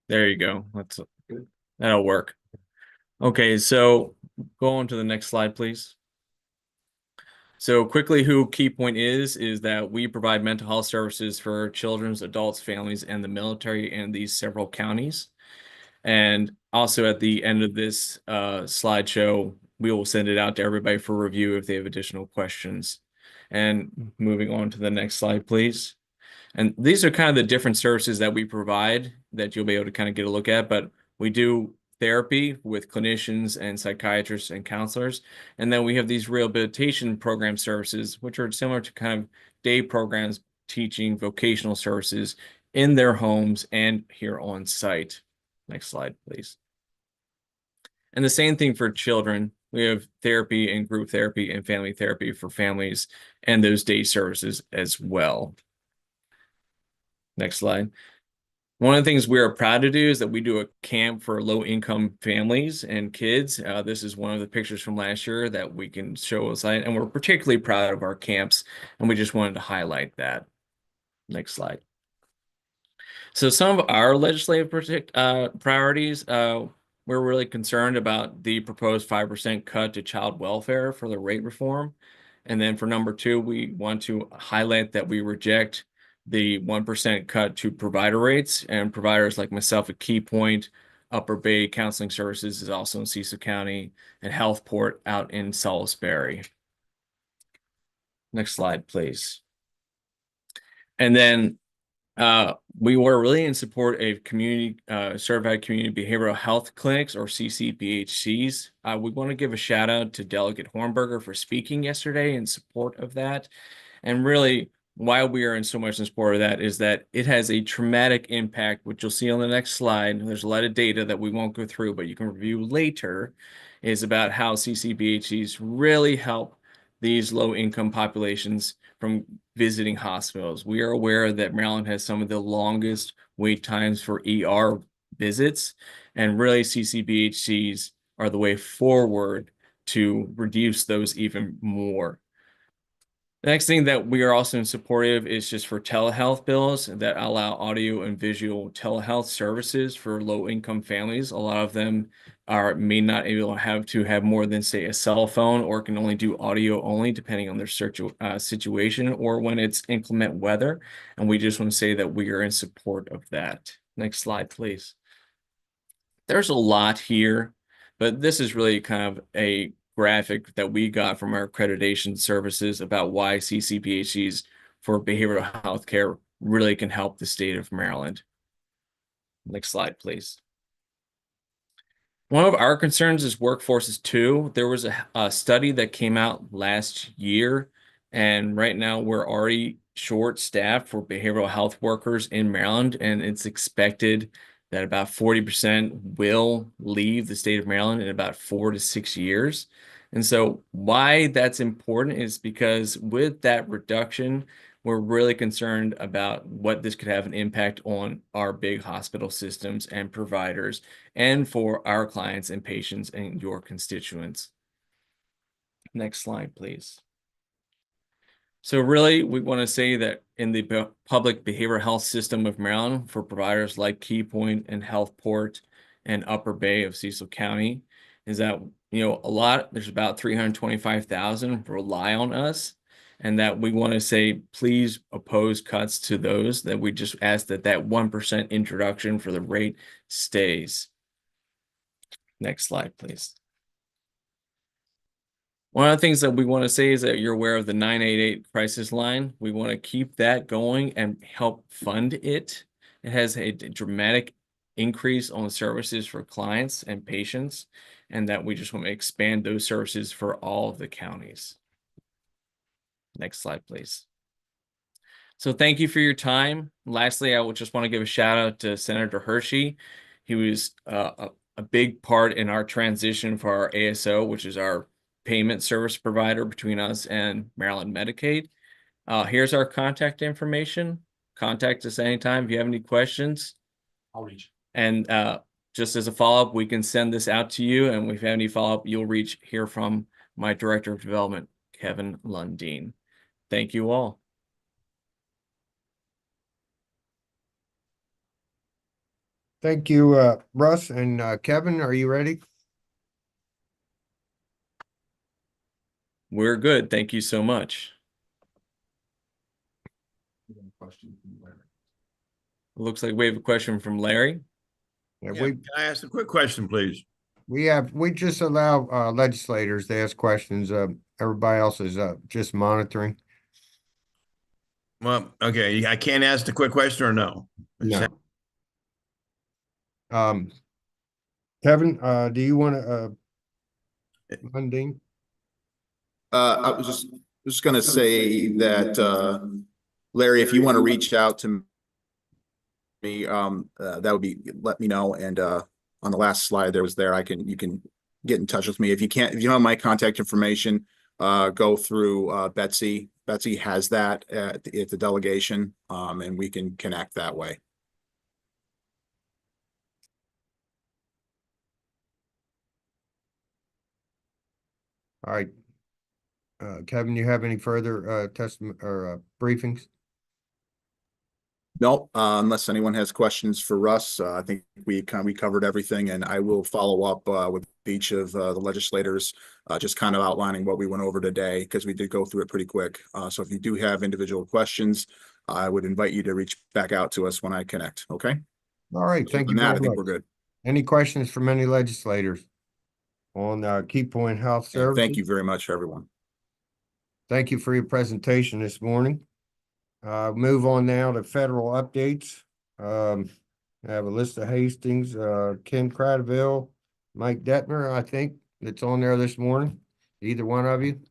There you go. That'll work. Okay, so go on to the next slide, please. So quickly, who KeyPoint is that we provide mental health services for children's, adults, families, and the military in these several counties. And also at the end of this slideshow, we will send it out to everybody for review if they have additional questions. And moving on to the next slide, please. And these are kind of the different services that we provide that you'll be able to kind of get a look at, but we do therapy with clinicians and psychiatrists and counselors. And then we have these rehabilitation program services, which are similar to kind of day programs teaching vocational services in their homes and here on site. Next slide, please. And the same thing for children. We have therapy and group therapy and family therapy for families and those day services as well. Next slide. One of the things we are proud to do is that we do a camp for low-income families and kids. This is one of the pictures from last year that we can show aside, and we're particularly proud of our camps, and we just wanted to highlight that. Next slide. So some of our legislative priorities, we're really concerned about the proposed 5% cut to child welfare for the rate reform. And then for number 2, we want to highlight that we reject the 1% cut to provider rates, and providers like myself at KeyPoint, Upper Bay Counseling Services is also in Cecil County, and Healthport out in Salisbury. Next slide, please. And then we were really in support of community certified community behavioral health clinics, or CCBHCs. We want to give a shout out to Delegate Hornberger for speaking yesterday in support of that. And really, why we are in so much in support of that is that it has a traumatic impact, which you'll see on the next slide. There's a lot of data that we won't go through, but you can review later, is about how CCBHCs really help these low-income populations from visiting hospitals. We are aware that Maryland has some of the longest wait times for ER visits, and really CCBHCs are the way forward to reduce those even more. The next thing that we are also in support of is just for telehealth bills that allow audio and visual telehealth services for low-income families. A lot of them may not able to have more than, say, a cell phone, or can only do audio only, depending on their situation, or when it's inclement weather. And we just want to say that we are in support of that. Next slide, please. There's a lot here, but this is really kind of a graphic that we got from our accreditation services about why CCBHCs for behavioral health care really can help the state of Maryland. Next slide, please. One of our concerns is workforces too. There was a study that came out last year, and right now we're already short-staffed for behavioral health workers in Maryland, and it's expected that about 40% will leave the state of Maryland in about 4 to 6 years. And so why that's important is because with that reduction, we're really concerned about what this could have an impact on our big hospital systems and providers, and for our clients and patients and your constituents. Next slide, please. So really, we want to say that in the public behavioral health system of Maryland, for providers like KeyPoint and Healthport and Upper Bay of Cecil County, is that, there's about 325,000 rely on us, and that we want to say, please oppose cuts to those, that we just ask that 1% introduction for the rate stays. Next slide, please. One of the things that we want to say is that you're aware of the 988 crisis line. We want to keep that going and help fund it. It has a dramatic increase on services for clients and patients, and that we just want to expand those services for all of the counties. Next slide, please. So thank you for your time. Lastly, I would just want to give a shout out to Senator Hershey. He was a big part in our transition for our ASO, which is our payment service provider between us and Maryland Medicaid. Here's our contact information. Contact us anytime if you have any questions. I'll reach. And just as a follow-up, we can send this out to you, and if you have any follow-up, you'll hear from my Director of Development, Kevin Lundeen. Thank you all. Thank you, Russ and Kevin. Are you ready? We're good. Thank you so much. Looks like we have a question from Larry. Yeah, Can I ask a quick question, please? we just allow legislators to ask questions. Everybody else is just monitoring. Well, okay, I can't ask the quick question or no? No. Kevin, do you want to Lundeen? I was just going to say that, Larry, if you want to reach out to me, that would be, let me know. And on the last slide you can get in touch with me. If you don't have my contact information, go through Betsy. Betsy has that at the delegation, and we can connect that way. All right. Kevin, you have any further testimony or briefings? No, unless anyone has questions for Russ, I think we covered everything, and I will follow up with each of the legislators, just kind of outlining what we went over today, because we did go through it pretty quick. So if you do have individual questions, I would invite you to reach back out to us when I connect. Okay. All right. Thank you very much. I think we're good. Any questions from any legislators on Key Point Health Services? Thank you very much, everyone. Thank you for your presentation this morning. Move on now to federal updates. I have a list of Hastings, Kim Cradaville, Mike Detmer, I think that's on there this morning. Either one of you.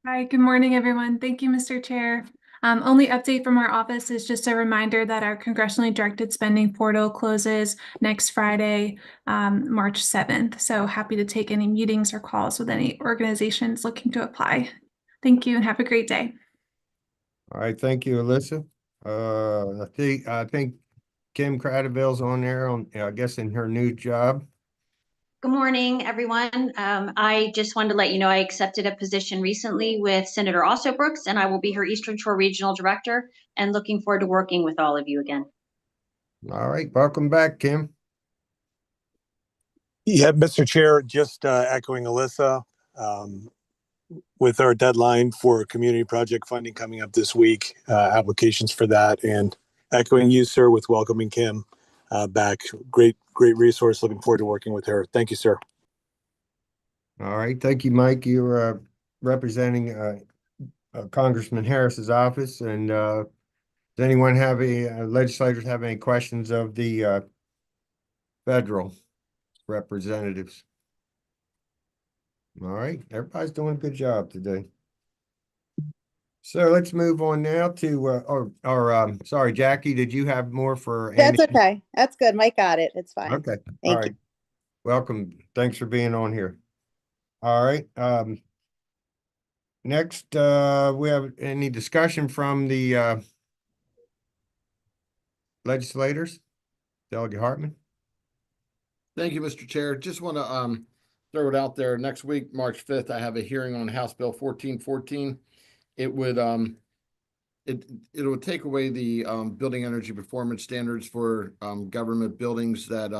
Hi, good morning, everyone. Thank you, Mr. Chair. Only update from our office is just a reminder that our congressionally directed spending portal closes next Friday, March 7th. So happy to take any meetings or calls with any organizations looking to apply. Thank you and have a great day. All right, thank you, Alyssa. I think Kim Cradaville's on there I guess in her new job. Good morning, everyone. I just wanted to let you know I accepted a position recently with Senator Osso Brooks, and I will be her Eastern Shore Regional Director, and looking forward to working with all of you again. All right, welcome back, Kim. Yeah, Mr. Chair, just echoing Alyssa, with our deadline for community project funding coming up this week, applications for that, and echoing you, sir, with welcoming Kim back. Great resource. Looking forward to working with her. Thank you, sir. All right, thank you, Mike. You're representing Congressman Harris's office, and does anyone have legislators have any questions of the federal representatives? All right, everybody's doing a good job today. So let's move on now to, sorry, Jackie, did you have more for Andy? That's okay. That's good. Mike got it. It's fine. Okay. Thank All right. you. Welcome. Thanks for being on here. All right. Next, we have any discussion from the legislators? Delegate Hartman. Thank you, Mr. Chair. Just want to throw it out there. Next week, March 5th, I have a hearing on House Bill 1414. It would it would take away the building energy performance standards for government buildings that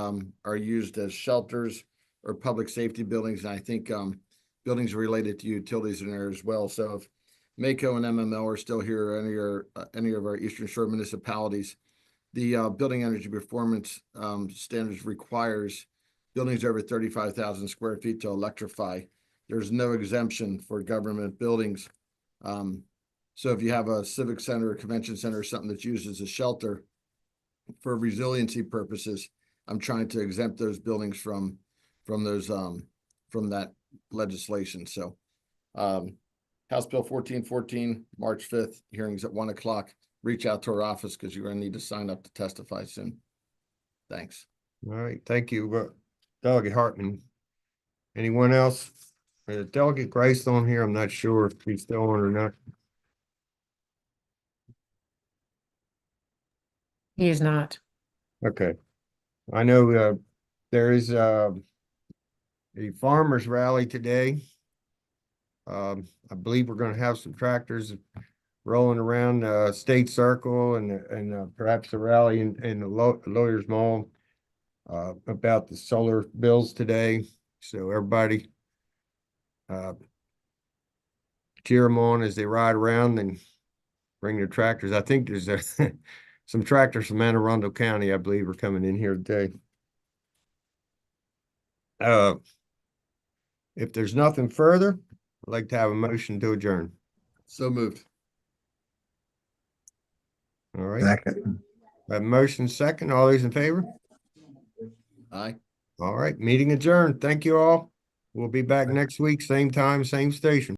are used as shelters or public safety buildings. And I think buildings related to utilities in there as well. So if MACO and MML are still here, or any of our Eastern Shore municipalities, the building energy performance standards requires buildings over 35,000 square feet to electrify. There's no exemption for government buildings. So if you have a civic center or convention center or something that's used as a shelter for resiliency purposes, I'm trying to exempt those buildings from those from that legislation. So House Bill 1414, March 5th, hearings at 1 o'clock. Reach out to our office because you're going to need to sign up to testify soon. Thanks. All right, thank you, Delegate Hartman. Anyone else? Delegate Grace on here. I'm not sure if he's still on or not. He is not. Okay. I know there is a farmers rally today. I believe we're going to have some tractors rolling around State Circle and perhaps a rally in the Lawyers Mall about the solar bills today. So everybody cheer them on as they ride around and bring their tractors. I think there's some tractors from Anne Arundel County, I believe, are coming in here today. If there's nothing further, I'd like to have a motion to adjourn. So moved. All right. Second. A motion second. All those in favor? Aye. All right. Meeting adjourned. Thank you all. We'll be back next week, same time, same station.